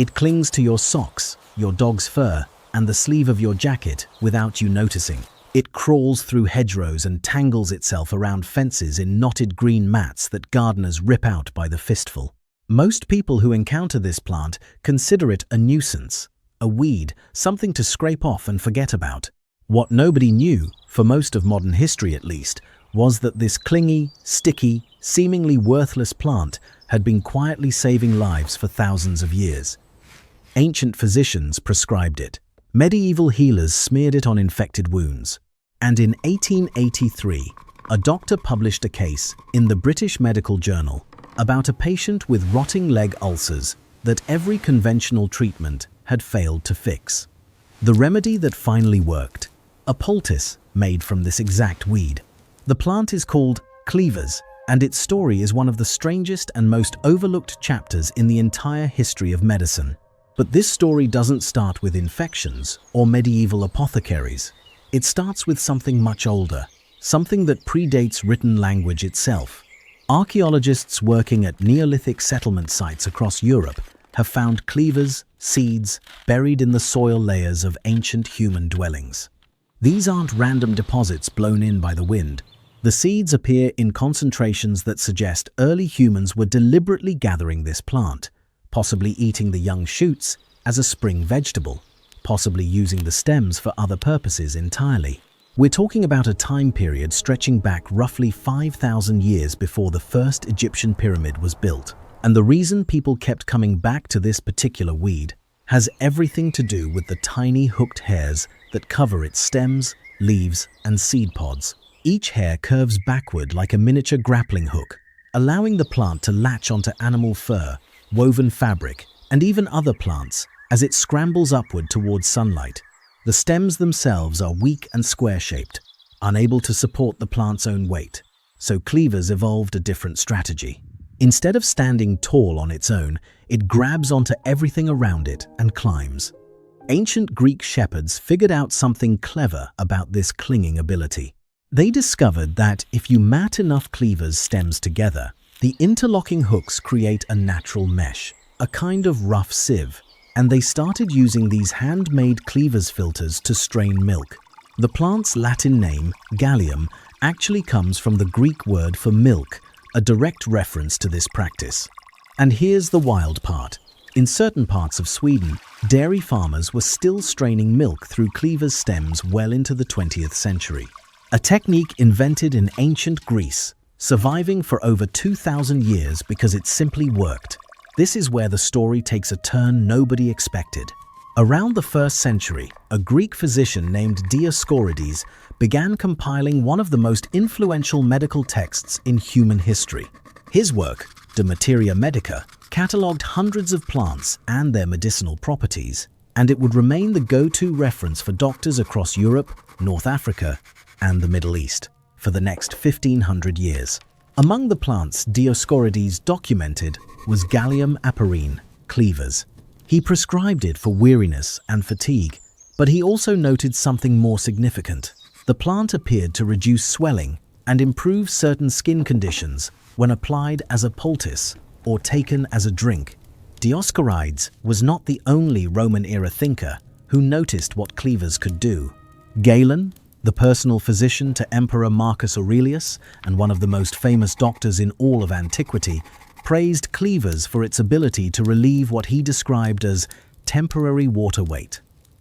It clings to your socks, your dog's fur, and the sleeve of your jacket without you noticing. It crawls through hedgerows and tangles itself around fences in knotted green mats that gardeners rip out by the fistful. Most people who encounter this plant consider it a nuisance, a weed, something to scrape off and forget about. What nobody knew, for most of modern history at least, was that this clingy, sticky, seemingly worthless plant had been quietly saving lives for thousands of years. Ancient physicians prescribed it. Medieval healers smeared it on infected wounds. And in 1883, a doctor published a case in the British Medical Journal about a patient with rotting leg ulcers that every conventional treatment had failed to fix. The remedy that finally worked, a poultice made from this exact weed. The plant is called Cleavers, and its story is one of the strangest and most overlooked chapters in the entire history of medicine. But this story doesn't start with infections or medieval apothecaries. It starts with something much older, something that predates written language itself. Archaeologists working at Neolithic settlement sites across Europe have found cleavers, seeds, buried in the soil layers of ancient human dwellings. These aren't random deposits blown in by the wind. The seeds appear in concentrations that suggest early humans were deliberately gathering this plant, possibly eating the young shoots as a spring vegetable, possibly using the stems for other purposes entirely. We're talking about a time period stretching back roughly 5,000 years before the first Egyptian pyramid was built. And the reason people kept coming back to this particular weed has everything to do with the tiny hooked hairs that cover its stems, leaves, and seed pods. Each hair curves backward like a miniature grappling hook, allowing the plant to latch onto animal fur, woven fabric, and even other plants as it scrambles upward towards sunlight. The stems themselves are weak and square-shaped, unable to support the plant's own weight, so cleavers evolved a different strategy. Instead of standing tall on its own, it grabs onto everything around it and climbs. Ancient Greek shepherds figured out something clever about this clinging ability. They discovered that if you mat enough cleavers' stems together, the interlocking hooks create a natural mesh, a kind of rough sieve, and they started using these handmade cleavers filters to strain milk. The plant's Latin name, Gallium, actually comes from the Greek word for milk, a direct reference to this practice. And here's the wild part. In certain parts of Sweden, dairy farmers were still straining milk through cleavers stems well into the 20th century. A technique invented in ancient Greece, surviving for over 2,000 years because it simply worked. This is where the story takes a turn nobody expected. Around the 1st century, a Greek physician named Dioscorides began compiling one of the most influential medical texts in human history. His work, De Materia Medica, catalogued hundreds of plants and their medicinal properties, and it would remain the go-to reference for doctors across Europe, North Africa, and the Middle East for the next 1,500 years. Among the plants Dioscorides documented was Gallium aperine, cleavers. He prescribed it for weariness and fatigue, but he also noted something more significant. The plant appeared to reduce swelling and improve certain skin conditions when applied as a poultice or taken as a drink. Dioscorides was not the only Roman-era thinker who noticed what cleavers could do. Galen, the personal physician to Emperor Marcus Aurelius and one of the most famous doctors in all of antiquity, praised cleavers for its ability to relieve what he described as temporary water weight.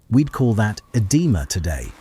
We'd call that edema today.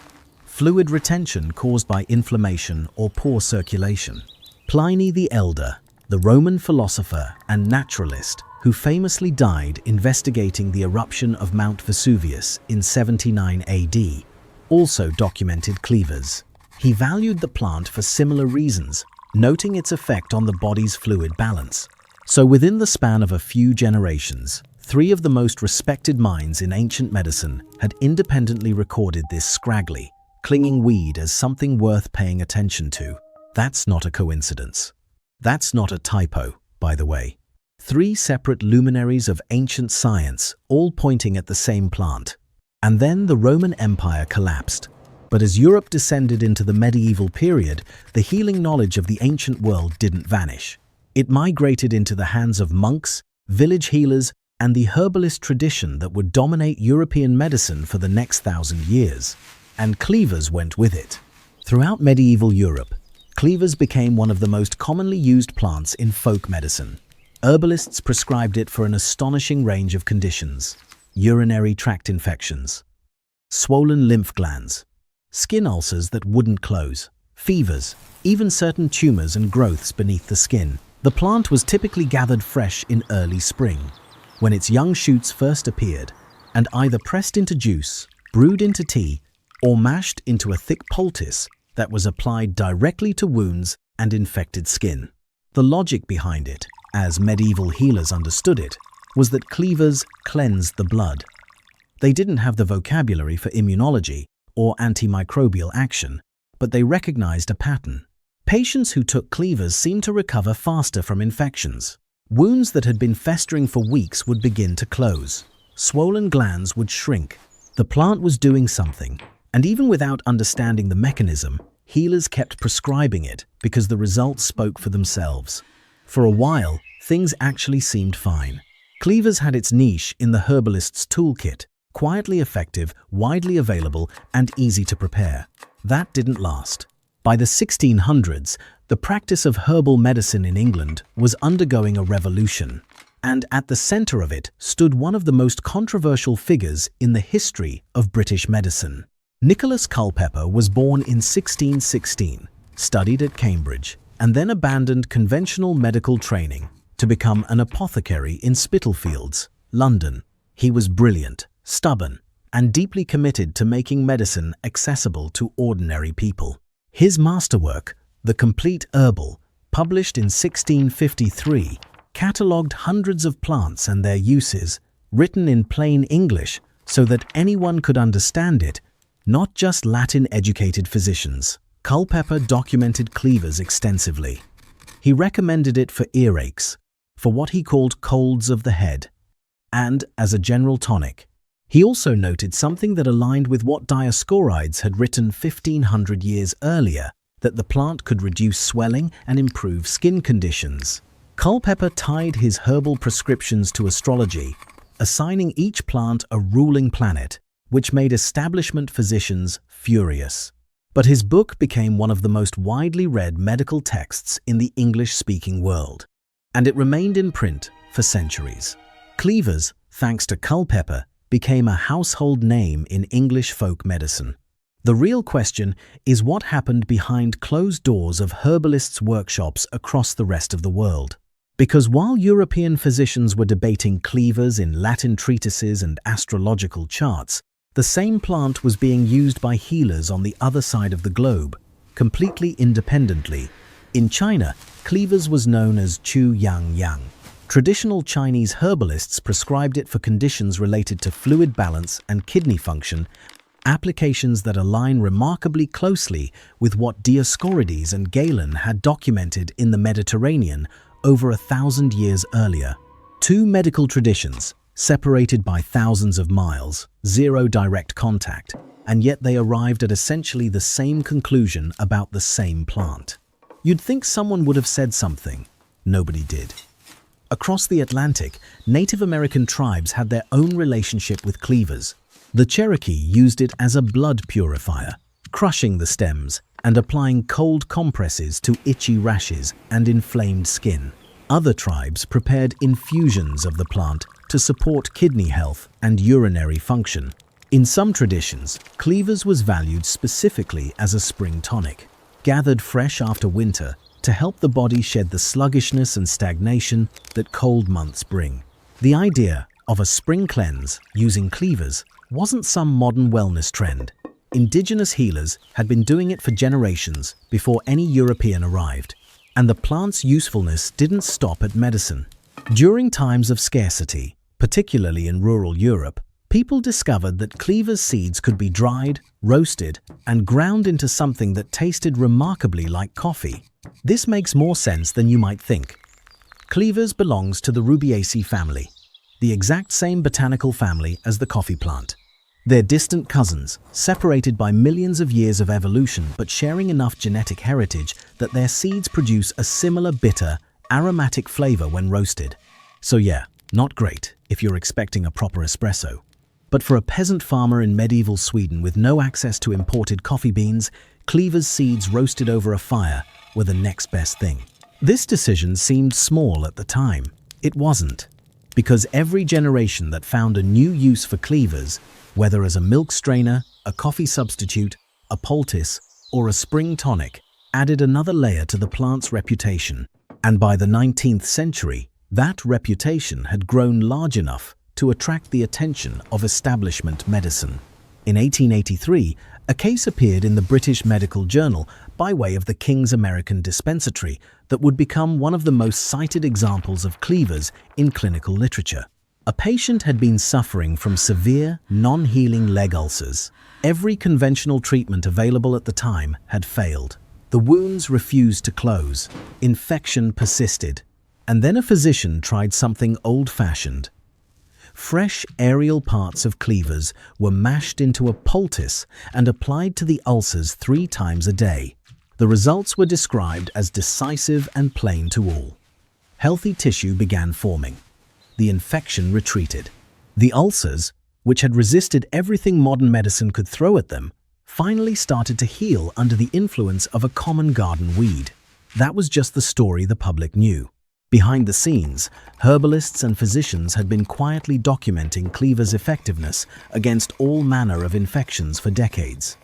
Fluid retention caused by inflammation or poor circulation. Pliny the Elder, the Roman philosopher and naturalist who famously died investigating the eruption of Mount Vesuvius in 79 AD, also documented cleavers. He valued the plant for similar reasons, noting its effect on the body's fluid balance. So within the span of a few generations, 3 of the most respected minds in ancient medicine had independently recorded this scraggly, clinging weed as something worth paying attention to. That's not a coincidence. That's not a typo, by the way. 3 separate luminaries of ancient science, all pointing at the same plant. And then the Roman Empire collapsed. But as Europe descended into the medieval period, the healing knowledge of the ancient world didn't vanish. It migrated into the hands of monks, village healers, and the herbalist tradition that would dominate European medicine for the next 1,000 years. And cleavers went with it. Throughout medieval Europe, cleavers became one of the most commonly used plants in folk medicine. Herbalists prescribed it for an astonishing range of conditions: urinary tract infections, swollen lymph glands, skin ulcers that wouldn't close, fevers, even certain tumors and growths beneath the skin. The plant was typically gathered fresh in early spring, when its young shoots first appeared, and either pressed into juice, brewed into tea, or mashed into a thick poultice that was applied directly to wounds and infected skin. The logic behind it, as medieval healers understood it, was that cleavers cleansed the blood. They didn't have the vocabulary for immunology or antimicrobial action, but they recognized a pattern. Patients who took cleavers seemed to recover faster from infections. Wounds that had been festering for weeks would begin to close. Swollen glands would shrink. The plant was doing something, and even without understanding the mechanism, healers kept prescribing it because the results spoke for themselves. For a while, things actually seemed fine. Cleavers had its niche in the herbalist's toolkit, quietly effective, widely available, and easy to prepare. That didn't last. By the 1600s, the practice of herbal medicine in England was undergoing a revolution, and at the center of it stood one of the most controversial figures in the history of British medicine. Nicholas Culpeper was born in 1616, studied at Cambridge, and then abandoned conventional medical training to become an apothecary in Spitalfields, London. He was brilliant, stubborn, and deeply committed to making medicine accessible to ordinary people. His masterwork, The Complete Herbal, published in 1653, catalogued hundreds of plants and their uses, written in plain English so that anyone could understand it, not just Latin-educated physicians. Culpeper documented cleavers extensively. He recommended it for earaches, for what he called colds of the head, and as a general tonic. He also noted something that aligned with what Dioscorides had written 1,500 years earlier, that the plant could reduce swelling and improve skin conditions. Culpeper tied his herbal prescriptions to astrology, assigning each plant a ruling planet, which made establishment physicians furious. But his book became one of the most widely read medical texts in the English-speaking world, and it remained in print for centuries. Cleavers, thanks to Culpeper, became a household name in English folk medicine. The real question is what happened behind closed doors of herbalists' workshops across the rest of the world. Because while European physicians were debating cleavers in Latin treatises and astrological charts, the same plant was being used by healers on the other side of the globe, completely independently. In China, cleavers was known as Chu Yang Yang. Traditional Chinese herbalists prescribed it for conditions related to fluid balance and kidney function, applications that align remarkably closely with what Dioscorides and Galen had documented in the Mediterranean over 1,000 years earlier. Two medical traditions, separated by thousands of miles, zero direct contact, and yet they arrived at essentially the same conclusion about the same plant. You'd think someone would have said something. Nobody did. Across the Atlantic, Native American tribes had their own relationship with cleavers. The Cherokee used it as a blood purifier, crushing the stems and applying cold compresses to itchy rashes and inflamed skin. Other tribes prepared infusions of the plant to support kidney health and urinary function. In some traditions, cleavers was valued specifically as a spring tonic, gathered fresh after winter to help the body shed the sluggishness and stagnation that cold months bring. The idea of a spring cleanse using cleavers wasn't some modern wellness trend. Indigenous healers had been doing it for generations before any European arrived, and the plant's usefulness didn't stop at medicine. During times of scarcity, particularly in rural Europe, people discovered that cleavers seeds could be dried, roasted, and ground into something that tasted remarkably like coffee. This makes more sense than you might think. Cleavers belongs to the Rubiaceae family, the exact same botanical family as the coffee plant. They're distant cousins, separated by millions of years of evolution but sharing enough genetic heritage that their seeds produce a similar bitter, aromatic flavor when roasted. So yeah, not great. if you're expecting a proper espresso. But for a peasant farmer in medieval Sweden with no access to imported coffee beans, Cleavers seeds roasted over a fire were the next best thing. This decision seemed small at the time. It wasn't, because every generation that found a new use for Cleavers, whether as a milk strainer, a coffee substitute, a poultice, or a spring tonic, added another layer to the plant's reputation. And by the 19th century, that reputation had grown large enough to attract the attention of establishment medicine. In 1883, a case appeared in the British Medical Journal by way of the King's American Dispensatory that would become one of the most cited examples of Cleavers in clinical literature. A patient had been suffering from severe, non-healing leg ulcers. Every conventional treatment available at the time had failed. The wounds refused to close, infection persisted, and then a physician tried something old-fashioned. Fresh aerial parts of Cleavers were mashed into a poultice and applied to the ulcers 3 times a day. The results were described as decisive and plain to all. Healthy tissue began forming. The infection retreated. The ulcers, which had resisted everything modern medicine could throw at them, finally started to heal under the influence of a common garden weed. That was just the story the public knew. Behind the scenes, herbalists and physicians had been quietly documenting Cleavers' effectiveness against all manner of infections for decades.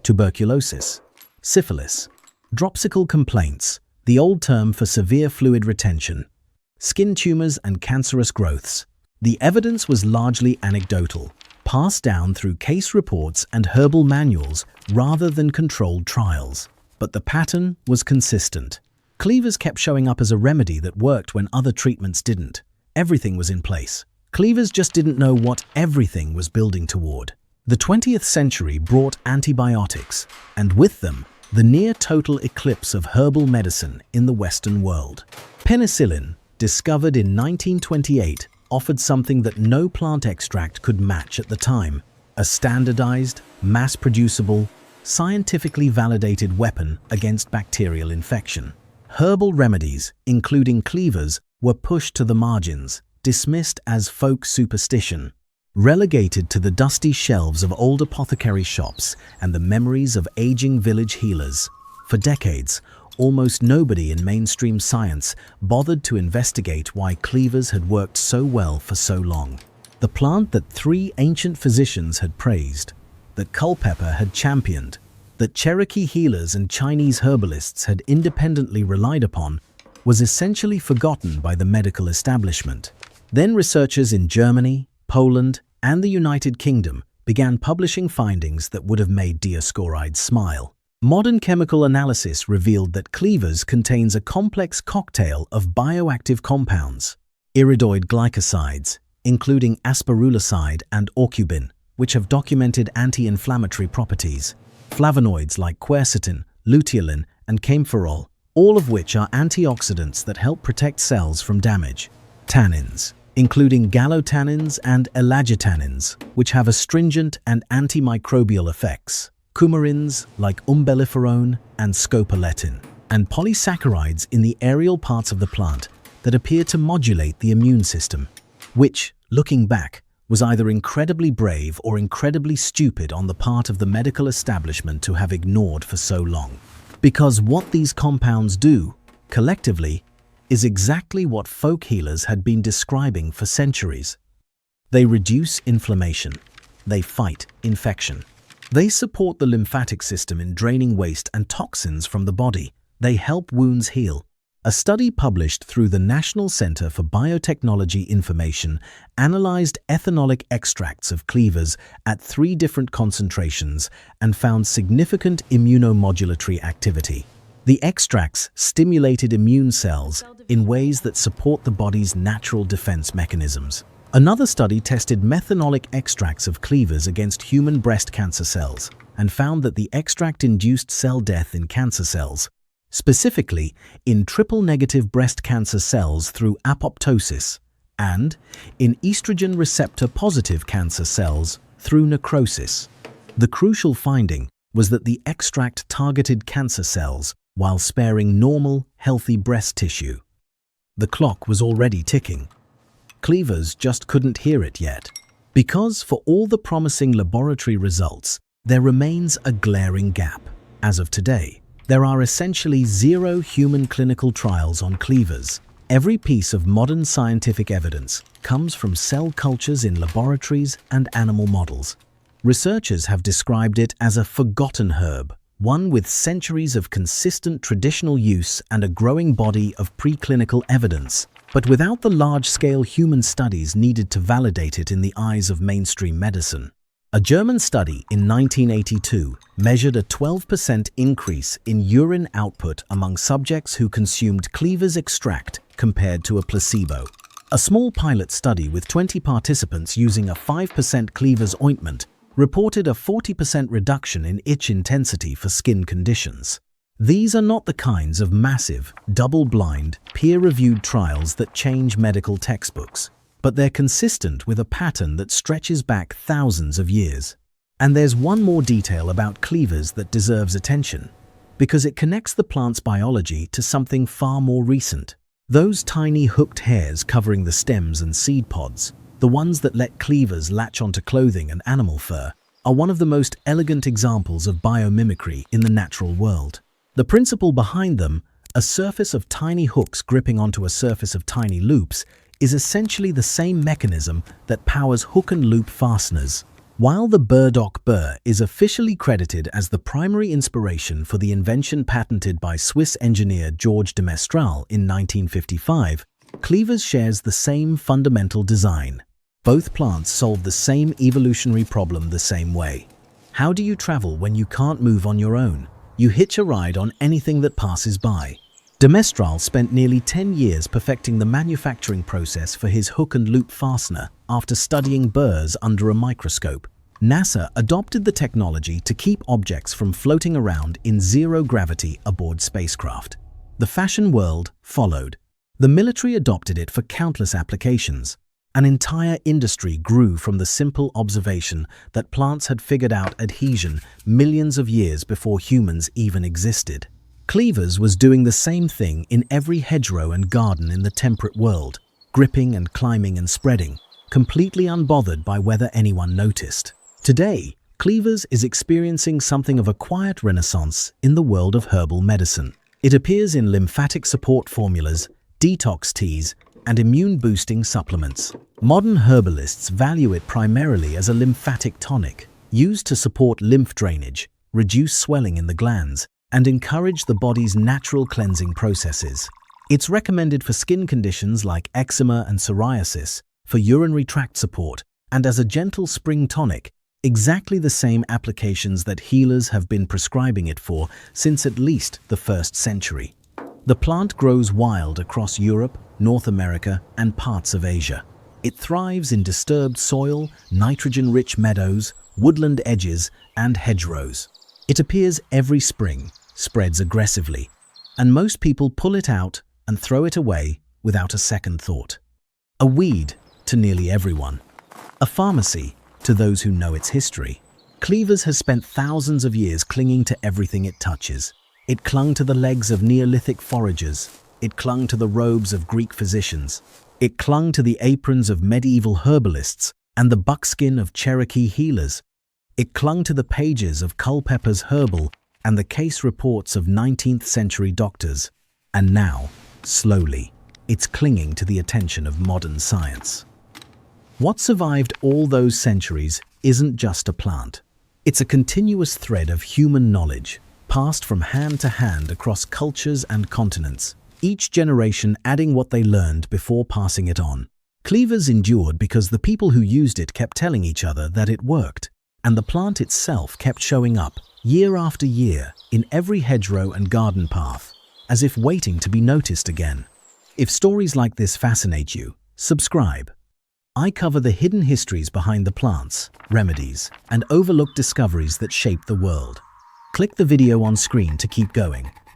Tuberculosis, syphilis, dropsical complaints, the old term for severe fluid retention, skin tumors and cancerous growths. The evidence was largely anecdotal, passed down through case reports and herbal manuals rather than controlled trials. But the pattern was consistent. Cleavers kept showing up as a remedy that worked when other treatments didn't. Everything was in place. Cleavers just didn't know what everything was building toward. The 20th century brought antibiotics, and with them, the near-total eclipse of herbal medicine in the Western world. Penicillin, discovered in 1928, offered something that no plant extract could match at the time: a standardized, mass-producible, scientifically validated weapon against bacterial infection. Herbal remedies, including Cleavers, were pushed to the margins, dismissed as folk superstition, relegated to the dusty shelves of old apothecary shops and the memories of aging village healers. For decades, almost nobody in mainstream science bothered to investigate why Cleavers had worked so well for so long. The plant that 3 ancient physicians had praised, that Culpeper had championed, that Cherokee healers and Chinese herbalists had independently relied upon, was essentially forgotten by the medical establishment. Then researchers in Germany, Poland, and the United Kingdom began publishing findings that would have made Dioscorides smile. Modern chemical analysis revealed that Cleavers contains a complex cocktail of bioactive compounds, iridoid glycosides, including asparuloside and orcubin, which have documented anti-inflammatory properties, flavonoids like quercetin, luteolin, and camphorol, all of which are antioxidants that help protect cells from damage. Tannins, including gallotannins and elagitannins, which have astringent and antimicrobial effects. Coumarins like umbelliferone and scopoletin, and polysaccharides in the aerial parts of the plant that appear to modulate the immune system, which, looking back, was either incredibly brave or incredibly stupid on the part of the medical establishment to have ignored for so long. Because what these compounds do, collectively, is exactly what folk healers had been describing for centuries. They reduce inflammation. They fight infection. They support the lymphatic system in draining waste and toxins from the body. They help wounds heal. A study published through the National Center for Biotechnology Information analyzed ethanolic extracts of Cleavers at 3 different concentrations and found significant immunomodulatory activity. The extracts stimulated immune cells in ways that support the body's natural defense mechanisms. Another study tested methanolic extracts of Cleavers against human breast cancer cells and found that the extract induced cell death in cancer cells, specifically in triple-negative breast cancer cells through apoptosis, and in estrogen receptor-positive cancer cells through necrosis. The crucial finding was that the extract targeted cancer cells while sparing normal, healthy breast tissue. The clock was already ticking. Cleavers just couldn't hear it yet. Because for all the promising laboratory results, there remains a glaring gap. As of today, there are essentially 0 human clinical trials on cleavers. Every piece of modern scientific evidence comes from cell cultures in laboratories and animal models. Researchers have described it as a forgotten herb, one with centuries of consistent traditional use and a growing body of preclinical evidence, but without the large-scale human studies needed to validate it in the eyes of mainstream medicine. A German study in 1982 measured a 12% increase in urine output among subjects who consumed Cleavers extract compared to a placebo. A small pilot study with 20 participants using a 5% Cleavers ointment reported a 40% reduction in itch intensity for skin conditions. These are not the kinds of massive, double-blind, peer-reviewed trials that change medical textbooks, but they're consistent with a pattern that stretches back thousands of years. And there's one more detail about Cleavers that deserves attention, because it connects the plant's biology to something far more recent. Those tiny hooked hairs covering the stems and seed pods, the ones that let Cleavers latch onto clothing and animal fur, are one of the most elegant examples of biomimicry in the natural world. The principle behind them, a surface of tiny hooks gripping onto a surface of tiny loops, is essentially the same mechanism that powers hook and loop fasteners. While the burdock burr is officially credited as the primary inspiration for the invention patented by Swiss engineer George de Mestral in 1955, Cleavers shares the same fundamental design. Both plants solve the same evolutionary problem the same way. How do you travel when you can't move on your own? You hitch a ride on anything that passes by. De Mestral spent nearly 10 years perfecting the manufacturing process for his hook and loop fastener after studying burrs under a microscope. NASA adopted the technology to keep objects from floating around in zero gravity aboard spacecraft. The fashion world followed. The military adopted it for countless applications. An entire industry grew from the simple observation that plants had figured out adhesion millions of years before humans even existed. Cleavers was doing the same thing in every hedgerow and garden in the temperate world, gripping and climbing and spreading, completely unbothered by whether anyone noticed. Today, Cleavers is experiencing something of a quiet renaissance in the world of herbal medicine. It appears in lymphatic support formulas, detox teas, and immune-boosting supplements. Modern herbalists value it primarily as a lymphatic tonic, used to support lymph drainage, reduce swelling in the glands, and encourage the body's natural cleansing processes. It's recommended for skin conditions like eczema and psoriasis, for urinary tract support, and as a gentle spring tonic, exactly the same applications that healers have been prescribing it for since at least the 1st century. The plant grows wild across Europe, North America, and parts of Asia. It thrives in disturbed soil, nitrogen-rich meadows, woodland edges, and hedgerows. It appears every spring, spreads aggressively, and most people pull it out and throw it away without a second thought. A weed to nearly everyone. A pharmacy to those who know its history. Cleavers has spent thousands of years clinging to everything it touches. It clung to the legs of Neolithic foragers. It clung to the robes of Greek physicians. It clung to the aprons of medieval herbalists and the buckskin of Cherokee healers. It clung to the pages of Culpeper's Herbal and the case reports of 19th century doctors. And now, slowly, it's clinging to the attention of modern science. What survived all those centuries isn't just a plant. It's a continuous thread of human knowledge, passed from hand to hand across cultures and continents, each generation adding what they learned before passing it on. Cleavers endured because the people who used it kept telling each other that it worked, and the plant itself kept showing up, year after year, in every hedgerow and garden path, as if waiting to be noticed again. If stories like this fascinate you, subscribe. I cover the hidden histories behind the plants, remedies, and overlooked discoveries that shape the world. Click the video on screen to keep going.